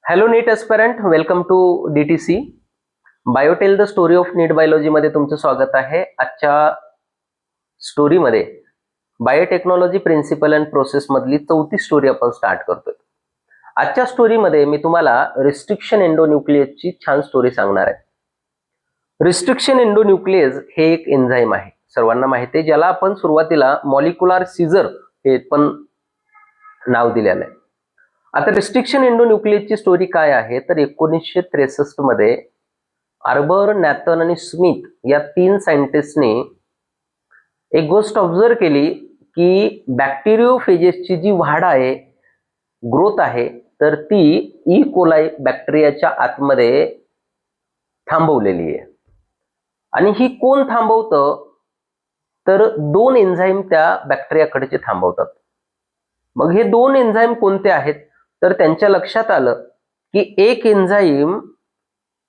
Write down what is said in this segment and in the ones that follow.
Hello NEET aspirant, welcome to DTC बायोटेल the story of NEET biology मध्ये तुमचं स्वागत आहे. आजच्या स्टोरीमध्ये बायोटेक्नॉलॉजी प्रिन्सिपल अँड प्रोसेस मधली 4थी स्टोरी आपण स्टार्ट करतोय. आजच्या स्टोरीमध्ये मी तुम्हाला रिस्ट्रिक्शन एंडोन्यूक्लियसची छान स्टोरी सांगणार आहे. रिस्ट्रिक्शन एंडोन्यूक्लियस हे एक एन्झाईम आहे, सर्वांना माहिती आहे, ज्याला आपण सुरुवातीला मॉलिक्युलर सीझर हे पण नाव दिलेलं आहे. आता रिस्ट्रिक्शन एंडोन्यूक्लियसची स्टोरी काय आहे तर 1963 मध्ये आर्बर, नॅथन आणि स्मिथ या 3 सायंटिस्टने एक गोष्ट ऑब्झर्व केली की बॅक्टेरियोफेजेसची जी वाढ आहे, ग्रोथ आहे, तर ती ई कोलाई बॅक्टेरियाच्या आतमध्ये थांबवलेली आहे. आणि ही कोण थांबवतं तर 2 एन्झाईम त्या बॅक्टेरियाकडचे थांबवतात. मग हे 2 एन्झाईम कोणते आहेत तर त्यांच्या लक्षात आलं की एक एन्झाईम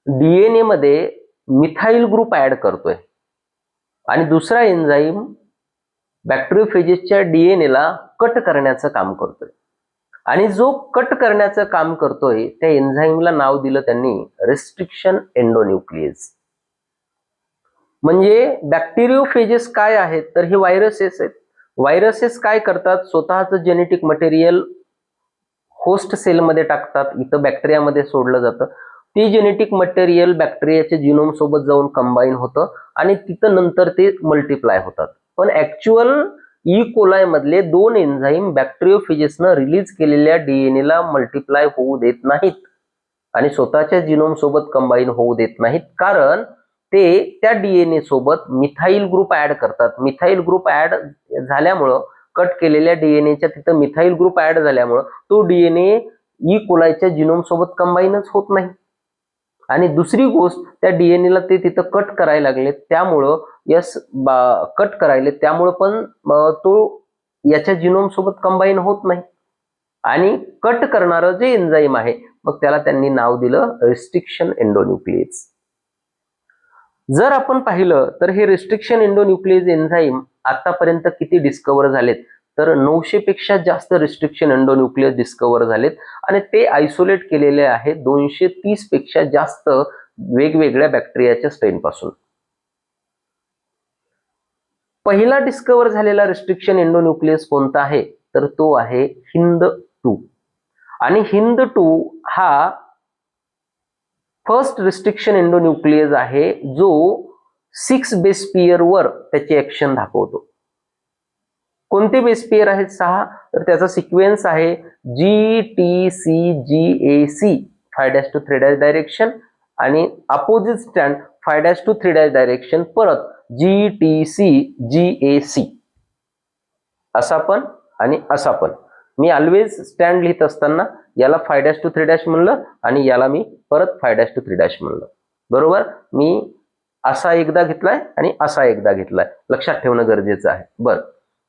डीएनए मध्ये मिथाइल ग्रुप ऍड करतोय आणि दुसरा एन्झाईम बॅक्टेरियोफेजेसच्या डीएनए ला कट करण्याचं काम करतोय. आणि जो कट करण्याचं काम करतोय त्या एन्झाईमला नाव दिलं त्यांनी रिस्ट्रिक्शन एंडोन्यूक्लियस. म्हणजे बॅक्टेरियोफेजेस काय आहेत तर हे व्हायरसेस आहेत. व्हायरसेस काय करतात, स्वतःचं जेनेटिक मटेरियल होस्ट सेलमध्ये टाकतात, इथं बॅक्टेरियामध्ये सोडलं जातं. ते जेनेटिक मटेरियल बॅक्टेरियाच्या जिनोम सोबत जाऊन कंबाईन होतं आणि तिथं नंतर ते मल्टिप्लाय होतात. पण ऍक्च्युअल ई कोलाई मधले 2 एन्झाईम बॅक्टेरियोफेजेसनं रिलीज केलेल्या डीएनए ला मल्टिप्लाय होऊ देत नाहीत आणि स्वतःच्या जिनोम सोबत कंबाईन होऊ देत नाहीत, कारण ते त्या डीएनए सोबत मिथाइल ग्रुप ऍड करतात. मिथाइल ग्रुप ऍड झाल्यामुळं, कट केलेल्या डीएनएच्या तिथं मिथाइल ग्रुप ऍड झाल्यामुळं तो डीएनए ई कोलायच्या जिनोम सोबत कंबाईनच होत नाही. आणि दुसरी गोष्ट, त्या डीएनए ला ते तिथं कट करायला लागले, त्यामुळं कट करायले त्यामुळं पण तो याच्या जिनोम सोबत कंबाईन होत नाही. आणि कट करणारं जे एन्झाईम आहे मग त्याला त्यांनी नाव दिलं रिस्ट्रिक्शन एंडोन्यूक्लियस. जर आपण पाहिलं तर हे रिस्ट्रिक्शन एंडोन्यूक्लियस एन्झाईम आतापर्यंत किती डिस्कवर झालेत तर 900 पेक्षा जास्त रिस्ट्रिक्शन एंडोन्यूक्लियस डिस्कवर झालेत आणि ते आयसोलेट केलेले आहेत 230 पेक्षा जास्त वेगवेगळ्या बॅक्टेरियाच्या स्ट्रेन पासून. पहिला डिस्कवर झालेला रिस्ट्रिक्शन एंडोन्यूक्लियस कोणता आहे तर तो आहे HindII. आणि HindII हा फर्स्ट रिस्ट्रिक्शन एंडोन्यूक्लियस आहे जो 6 बेस पेयर वर त्याची ऍक्शन दाखवतो. कोणते बेस पेयर आहेत? 6. तर त्याचा सिक्वेन्स आहे GTCGAC 5' डायरेक्शन आणि अपोजिट स्टँड 5' डायरेक्शन, परत GTCGAC असा पण आणि असा पण. मी ऑलवेज स्टँड लिहित असताना याला 5' म्हणलं आणि याला मी परत 5' म्हणलं. बरोबर, मी असा एकदा घेतलाय आणि असा एकदा घेतलाय, लक्षात ठेवणं गरजेचं आहे. बरं,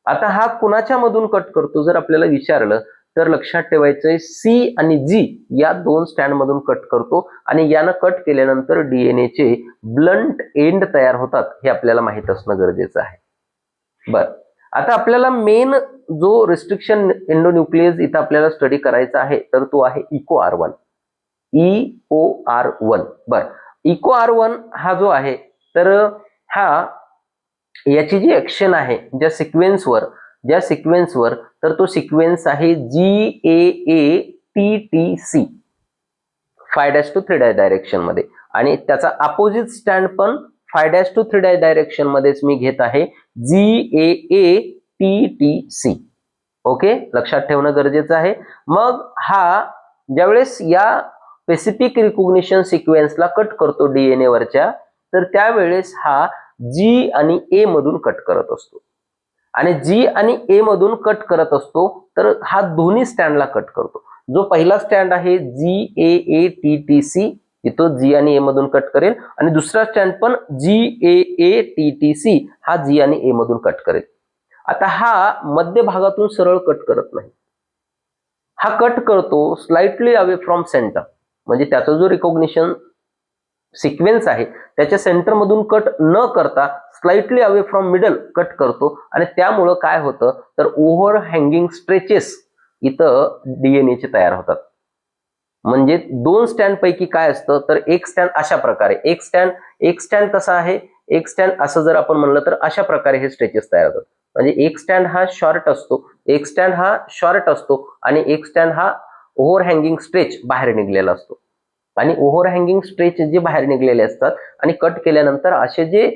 आता हा कुणाच्या मधून कट करतो जर आपल्याला विचारलं तर लक्षात ठेवायचंय C आणि G या 2 स्टँड मधून कट करतो आणि यानं कट केल्यानंतर डीएनए चे ब्लंट एंड तयार होतात, हे आपल्याला माहित असणं गरजेचं आहे. बरं, आता आपल्याला मेन जो रिस्ट्रिक्शन एंडोन्यूक्लियस इथं आपल्याला स्टडी करायचा आहे तर तो आहे EcoR1. EcoR1. बरं, EcoR1 हा जो आहे तर हा याची जी ऍक्शन आहे ज्या सिक्वेन्सवर तर तो सिक्वेन्स आहे GAATTC 5' डायरेक्शन मध्ये आणि त्याचा अपोजिट स्टँड पण 5' डायरेक्शन मध्येच मी घेत आहे, GAATTC. ओके, लक्षात ठेवणं गरजेचं आहे. मग हा ज्यावेळेस या स्पेसिफिक रिकॉग्निशन सिक्वेन्सला कट करतो डीएनए वरच्या, तर त्यावेळेस हा G आणि A मधून कट करत असतो. आणि G आणि A मधून कट करत असतो तर हा दोन्ही स्टँडला कट करतो. जो पहिला स्टँड आहे GAATTC, इथं G आणि A मधून कट करेल आणि दुसरा स्टँड पण GAATTC हा G आणि A मधून कट करेल. आता हा मध्य भागातून सरळ कट करत नाही, हा कट करतो स्लाइटली अवे फ्रॉम सेंटर. म्हणजे त्याचा जो रिकॉग्निशन सिक्वेन्स आहे त्याच्या सेंटर मधून कट न करता slightly away from middle cut करतो आणि त्यामुळं काय होतं तर ओव्हर हँगिंग स्ट्रेचेस इथं डीएनए चे तयार होतात. म्हणजे दोन स्टँड पैकी काय असतं तर एक स्टँड अशा प्रकारे, एक स्टँड कसा आहे, एक स्टँड असं जर आपण म्हणलं तर अशा प्रकारे हे स्ट्रेचेस तयार होतात. म्हणजे एक स्टँड हा शॉर्ट असतो, एक स्टँड हा शॉर्ट असतो आणि एक स्टँड हा ओव्हर हँगिंग स्ट्रेच बाहेर निघलेला असतो. आणि ओव्हर हँगिंग स्ट्रेच जे बाहेर निघलेले असतात आणि कट केल्यानंतर असे जे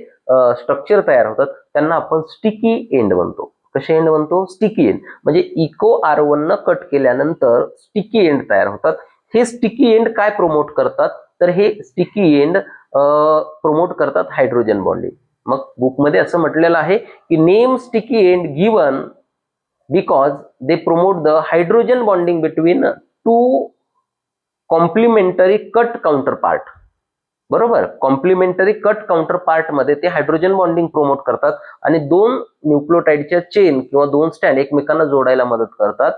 स्ट्रक्चर तयार होतात त्यांना आपण स्टिकी एंड म्हणतो. कसे एंड म्हणतो? Sticky end. म्हणजे इको R1 न कट केल्यानंतर स्टिकी एंड तयार होतात. हे स्टिकी एंड काय प्रमोट करतात तर हे स्टिकी एंड प्रमोट करतात हायड्रोजन बॉन्डिंग. मग बुकमध्ये असं म्हटलेलं आहे की name sticky end given because they promote the hydrogen bonding between two complementary cut counter part. बरोबर, कॉम्प्लिमेंटरी कट काउंटर पार्ट मध्ये ते हायड्रोजन बॉन्डिंग प्रमोट करतात आणि दोन न्यूक्लियोटाइडच्या चेन किंवा दोन स्टँड एकमेकांना जोडायला मदत करतात.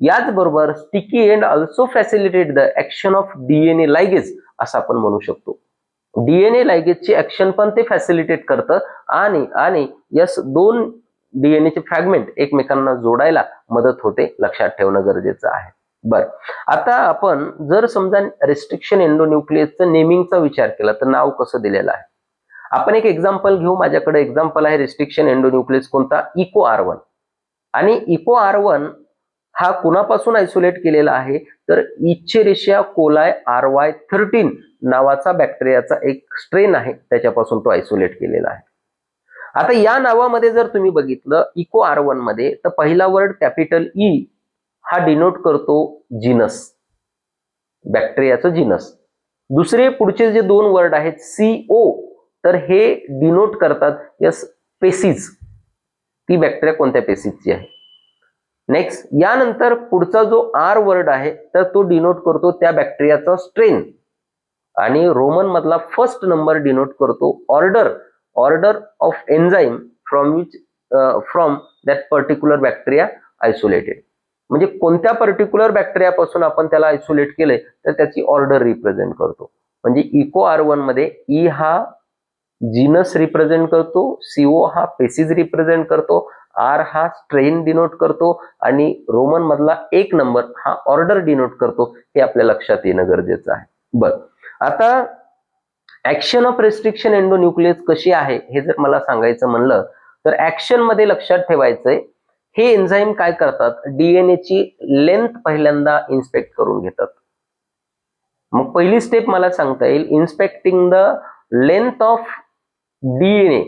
याचबरोबर sticky end also facilitate the action of DNA ligase असं आपण म्हणू शकतो. डीएनए लायगेजची ऍक्शन पण ते फॅसिलिटेट करतं आणि यस दोन डीएनएचे फ्रॅगमेंट एकमेकांना जोडायला मदत होते, लक्षात ठेवणं गरजेचं आहे. बर, आता आपण जर समजा रिस्ट्रिक्शन एंडोन्यूक्लियसचं नेमिंगचा विचार केला तर नाव कसं दिलेलं आहे. आपण एक एक्झाम्पल घेऊ. माझ्याकडे एक्झाम्पल आहे रिस्ट्रिक्शन एंडोन्यूक्लियस कोणता? Eco R1. आणि इको R1 हा कुणापासून आयसोलेट केलेला आहे तर इचेरिशिया कोलाई RY13 नावाचा बॅक्टेरियाचा एक स्ट्रेन आहे, त्याच्यापासून तो आयसोलेट केलेला आहे. आता या नावामध्ये जर तुम्ही बघितलं इको R1 मध्ये तर पहिला वर्ड कॅपिटल ई हा डिनोट करतो जीनस, बॅक्टेरियाचं जीनस. दुसरे पुढचे जे दोन वर्ड आहेत CO तर हे डिनोट करतात यस पेसिस, ती बॅक्टेरिया कोणत्या पेसिसची आहे. नेक्स्ट यानंतर पुढचा जो R वर्ड आहे तर तो डिनोट करतो त्या बॅक्टेरियाचा स्ट्रेन आणि रोमन मधला फर्स्ट नंबर डिनोट करतो order of enzyme from that particular bacteria isolated. म्हणजे कोणत्या पर्टिक्युलर बॅक्टेरियापासून आपण त्याला आयसोलेट केले तर त्याची ऑर्डर रिप्रेझेंट करतो. म्हणजे इको R1 मध्ये ई हा जीनस रिप्रेझेंट करतो, CO हा पेसिस रिप्रेझेंट करतो, R हा स्ट्रेन डिनोट करतो आणि रोमन मधला एक नंबर हा ऑर्डर डिनोट करतो. हे आपल्या लक्षात येणं गरजेचं आहे. बर, आता ऍक्शन ऑफ रेस्ट्रिक्शन एंडोन्यूक्लियस कशी आहे हे जर मला सांगायचं म्हणलं तर ऍक्शन मध्ये लक्षात ठेवायचंय हे एन्झाईम काय करतात, डीएनए ची लेंथ पहिल्यांदा इन्स्पेक्ट करून घेतात. मग पहिली स्टेप मला सांगता येईल inspecting the length of DNA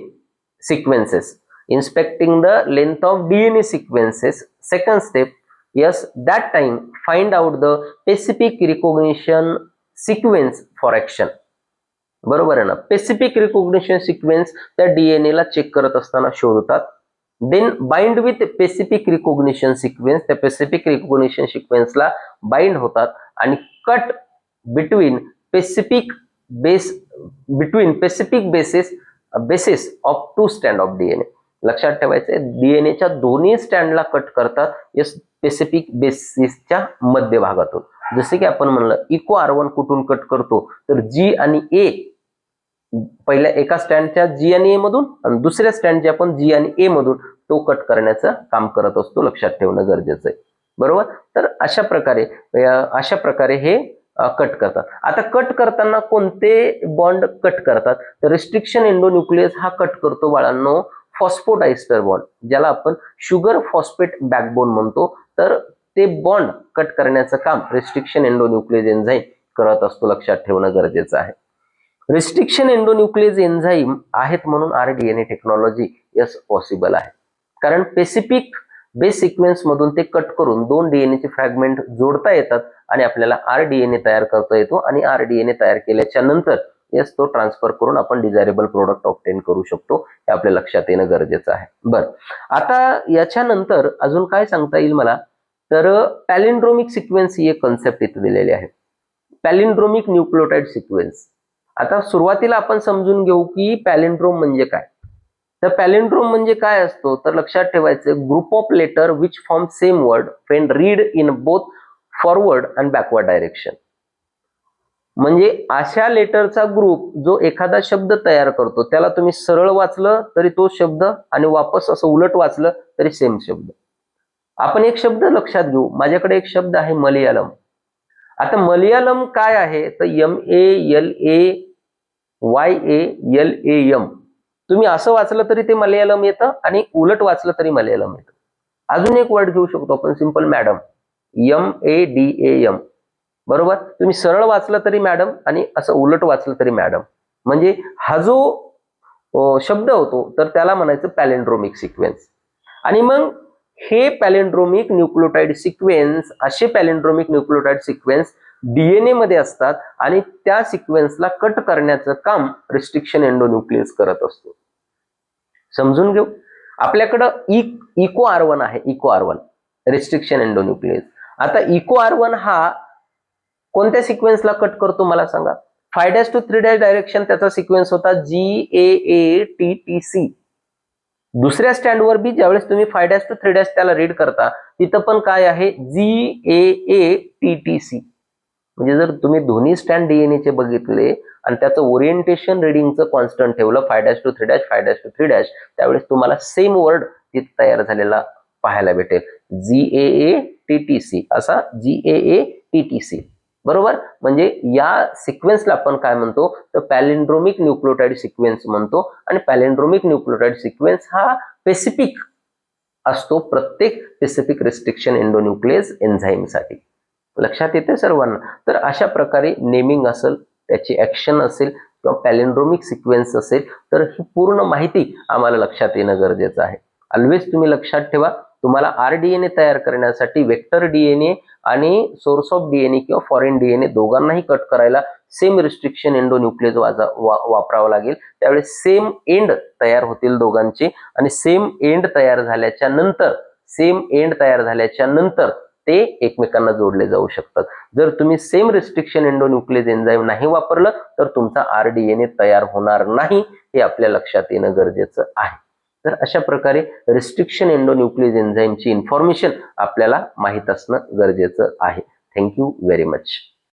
sequences. Inspecting the length of DNA sequences. Second step yes that time find out the specific recognition sequence for action. बरोबर आहे ना, स्पेसिफिक रिकॉग्निशन सिक्वेन्स त्या डीएनए ला चेक करत असताना शोधतात. Then bind with specific recognition sequence, त्या specific recognition सिक्वेन्सला बाइंड होतात आणि cut between specific basis of two stand of DNA. लक्षात ठेवायचं डीएनएच्या दोन्ही स्टँडला कट करतात या स्पेसिफिक बेसिसच्या मध्यभागातून. जसे की आपण म्हणलं इको R1 कुठून कट करतो तर G आणि A, पहिल्या एका स्टँडच्या G आणि A मधून आणि दुसऱ्या स्टँडच्या आपण G आणि A मधून तो कट करण्याचं काम करत असतो. लक्षात ठेवणं गरजेचं आहे. बरोबर, तर अशा प्रकारे हे कट करतात. आता कट करताना कोणते बॉन्ड कट करतात तर रिस्ट्रिक्शन एंडोन्यूक्लियस हा कट करतो बाळांनो फॉस्फोडायस्टर बॉन्ड, ज्याला आपण शुगर फॉस्फेट बॅकबोन म्हणतो. तर ते बॉन्ड कट करण्याचं काम रिस्ट्रिक्शन एंडोन्यूक्लियस एन्झाईम करत असतो. लक्षात ठेवणं गरजेचं आहे. रिस्ट्रिक्शन एंडोन्यूक्लियस एन्झाईम आहेत म्हणून rDNA टेक्नॉलॉजी यस पॉसिबल आहे. कारण स्पेसिफिक बेस सिक्वेन्स मधून ते कट करून दोन डीएनएचे फ्रॅगमेंट जोडता येतात आणि आपल्याला rDNA तयार करता येतो आणि rDNA तयार केल्याच्या नंतर यस तो ट्रान्सफर करून आपण डिझायरेबल प्रोडक्ट ऑब्टेन करू शकतो. हे आपल्या लक्षात येणं गरजेचं आहे. बरं, आता याच्यानंतर अजून काय सांगता येईल मला तर पॅलिंड्रोमिक सिक्वेन्स ही एक कन्सेप्ट इथे दिलेली आहे. पॅलिंड्रोमिक न्यूक्लियोटाइड सिक्वेन्स. आता सुरुवातीला आपण समजून घेऊ की पॅलिंड्रोम म्हणजे काय. तर पॅलिंड्रोम म्हणजे काय असतो तर लक्षात ठेवायचं group of letter which form same word when read in both forward and backward direction. म्हणजे अशा लेटरचा ग्रुप जो एखादा शब्द तयार करतो त्याला तुम्ही सरळ वाचलं तरी तो शब्द आणि वापस असं उलट वाचलं तरी सेम शब्द. आपण एक शब्द लक्षात घेऊ. माझ्याकडे एक शब्द आहे मलयालम. आता मलयालम काय आहे तर MALAYALAM. तुम्ही असं वाचलं तरी ते मलयालम येतं आणि उलट वाचलं तरी मलयालम येतं. अजून एक वर्ड घेऊ शकतो आपण सिंपल मॅडम, MADAM. बरोबर, तुम्ही सरळ वाचलं तरी मॅडम आणि असं उलट वाचलं तरी मॅडम. म्हणजे हा जो शब्द होतो तर त्याला म्हणायचं पॅलेंड्रोमिक सिक्वेन्स. आणि मग हे पॅलेंड्रोमिक न्यूक्लियोटाइड सिक्वेन्स, असे पॅलेंड्रोमिक न्यूक्लियोटाइड सिक्वेन्स डीएनए मध्ये असतात आणि त्या सिक्वेन्सला कट करण्याचं काम रिस्ट्रिक्शन एंडोन्यूक्लियस करत असतो. समजून घेऊ. आपल्याकडं इको R1 आहे, इको R1 रिस्ट्रिक्शन एंडोन्यूक्लियस. आता इको R1 हा कोणत्या सिक्वेन्सला कट करतो मला सांगा. 5' to 3' डायरेक्शन त्याचा सिक्वेन्स होता GAATTC. दुसऱ्या स्टँडवर बी ज्यावेळेस तुम्ही 5' to 3' त्याला रीड करता तिथं पण काय आहे GAATTC. म्हणजे जर तुम्ही दोन्ही स्टँड डीएनएचे बघितले आणि त्याचं ओरिएंटेशन रिडिंगचं कॉन्स्टंट ठेवलं 5' to 3', 5' to 3', त्यावेळेस तुम्हाला सेम वर्ड तिथे तयार झालेला पाहायला भेटेल, GAATTC असा GAATTC. बरोबर, म्हणजे या सिक्वेन्सला आपण काय म्हणतो तर पॅलेंड्रोमिक न्यूक्लियोटाइड सिक्वेन्स म्हणतो. आणि पॅलेंड्रोमिक न्यूक्लियोटाइड सिक्वेन्स हा स्पेसिफिक असतो प्रत्येक स्पेसिफिक रिस्ट्रिक्शन एंडोन्यूक्लियस एन्झाईमसाठी. लक्षात येते सर्वांना. तर अशा प्रकारे नेमिंग असेल, त्याची ऍक्शन असेल किंवा पॅलेंड्रोमिक सिक्वेन्स असेल तर ही पूर्ण माहिती आम्हाला लक्षात येणं गरजेचं आहे. ऑलवेज तुम्ही लक्षात ठेवा, तुम्हाला RDNA तयार करण्यासाठी वेक्टर डीएनए आणि सोर्स ऑफ डीएनए किंवा फॉरेन डीएनए दोघांनाही कट करायला सेम रिस्ट्रिक्शन एंडोन्यूक्लियस वापरावं लागेल. त्यावेळेस सेम एंड तयार होतील दोघांचे आणि सेम एंड तयार झाल्याच्या नंतर ते एकमेकांना जोडले जाऊ शकतात. जर तुम्ही सेम रिस्ट्रिक्शन एंडोन्यूक्लियस एन्झाईम नाही वापरलं तर तुमचा RDNA तयार होणार नाही, हे आपल्या लक्षात येणं गरजेचं आहे. तर अशा प्रकारे रिस्ट्रिक्शन एंडोन्यूक्लियस एन्झाईमची इन्फॉर्मेशन आपल्याला माहित असणं गरजेचं आहे. Thank you very much.